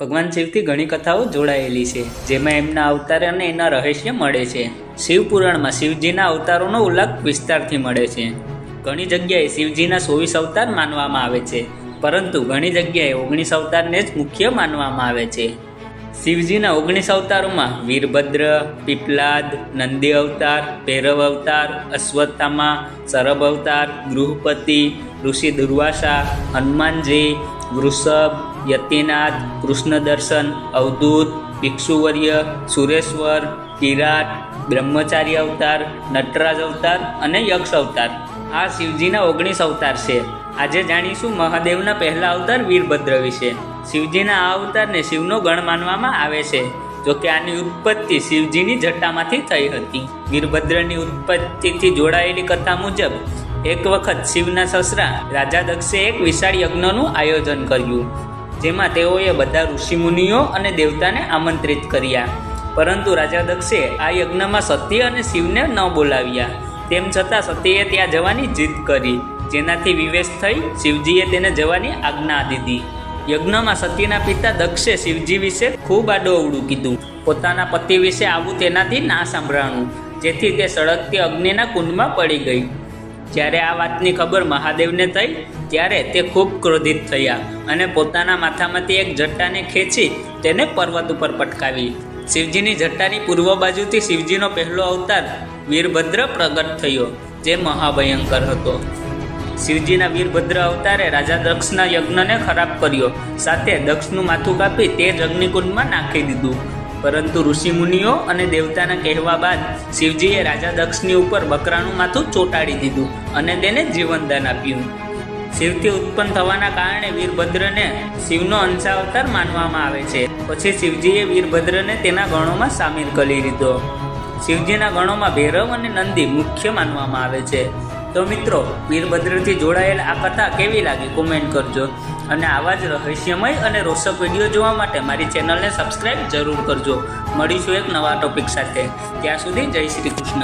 ભગવાન શિવથી ઘણી કથાઓ જોડાયેલી છે, જેમાં એમના અવતાર અને એના રહસ્ય મળે છે. શિવપુરાણમાં શિવજીના અવતારોનો ઉલ્લેખ વિસ્તારથી મળે છે. ઘણી જગ્યાએ શિવજીના 24 અવતાર માનવામાં આવે છે, પરંતુ ઘણી જગ્યાએ 19 અવતારને જ મુખ્ય માનવામાં આવે છે. શિવજીના 19 અવતારોમાં વીરભદ્ર, પીપલાદ, નંદી અવતાર, ભૈરવ અવતાર, અશ્વત્થામા, સરભ અવતાર, ગૃહપતિ, ઋષિ દુર્વાસા, હનુમાનજી, વૃષભ, યતિનાથ, કૃષ્ણ દર્શન, અવધૂત, ભિક્ષુવર્ય, સુરેશ્વર, કિરાટ, બ્રહ્મચારી અવતાર, નટરાજ અવતાર અને યક્ષ અવતાર આ શિવજીના 19 અવતાર છે. આજે જાણીશું મહાદેવના પહેલા અવતાર વીરભદ્ર વિશે. શિવજીના આ અવતારને શિવનો ગણ માનવામાં આવે છે, જોકે આની ઉત્પત્તિ શિવજીની જટામાંથી થઈ હતી. વીરભદ્રની ઉત્પત્તિથી જોડાયેલી કથા મુજબ એક વખત શિવના સસરા રાજા દક્ષે એક વિશાળ યજ્ઞનું આયોજન કર્યું, જેમાં તેઓએ બધા ઋષિમુનિઓ અને દેવતાને આમંત્રિત કર્યા. પરંતુ રાજા દક્ષે આ યજ્ઞમાં સતી અને શિવને ન બોલાવ્યા. તેમ છતાં સતીએ ત્યાં જવાની જીદ કરી, જેનાથી વિવેશ થઈ શિવજીએ તેને જવાની આજ્ઞા દીધી. યજ્ઞમાં સતીના પિતા દક્ષે શિવજી વિશે ખૂબ આડું-અવળું કીધું. પોતાના પતિ વિશે આવું તેનાથી ના સાંભળાણું, જેથી તે સળગતી અગ્નિના કુંડમાં પડી ગઈ. જ્યારે આ વાતની ખબર મહાદેવને થઈ ત્યારે તે ખૂબ ક્રોધિત થયા અને પોતાના માથામાંથી એક જટાને ખેંચી તેને પર્વત ઉપર પટકાવી. શિવજીની જટાની પૂર્વ બાજુથી શિવજીનો પહેલો અવતાર વીરભદ્ર પ્રગટ થયો, જે મહાભયંકર હતો. શિવજીના વીરભદ્ર અવતારે રાજા દક્ષના યજ્ઞને ખરાબ કર્યો, સાથે દક્ષનું માથું કાપી તે જ અગ્નિકુંડમાં નાખી દીધું. પરંતુ ઋષિમુનિઓ અને દેવતાના કહેવા બાદ શિવજીએ રાજા દક્ષની ઉપર બકરાનું માથું ચોંટાડી દીધું અને તેને જીવનદાન આપ્યું. શિવથી ઉત્પન્ન થવાના કારણે વીરભદ્રને શિવનો અંશાવતાર માનવામાં આવે છે. પછી શિવજીએ વીરભદ્રને તેના ગણોમાં સામેલ કરી લીધો. શિવજીના ગણોમાં ભૈરવ અને નંદી મુખ્ય માનવામાં આવે છે. તો મિત્રો, વીરભદ્રથી જોડાયેલ આ કથા કેવી લાગી કોમેન્ટ કરજો, અને આવા જ રહસ્યમય અને રોચક વિડીયો જોવા માટે મારી ચેનલને સબસ્ક્રાઈબ જરૂર કરજો. મળીશું એક નવા ટોપિક સાથે. ત્યાં સુધી જય શ્રી કૃષ્ણ.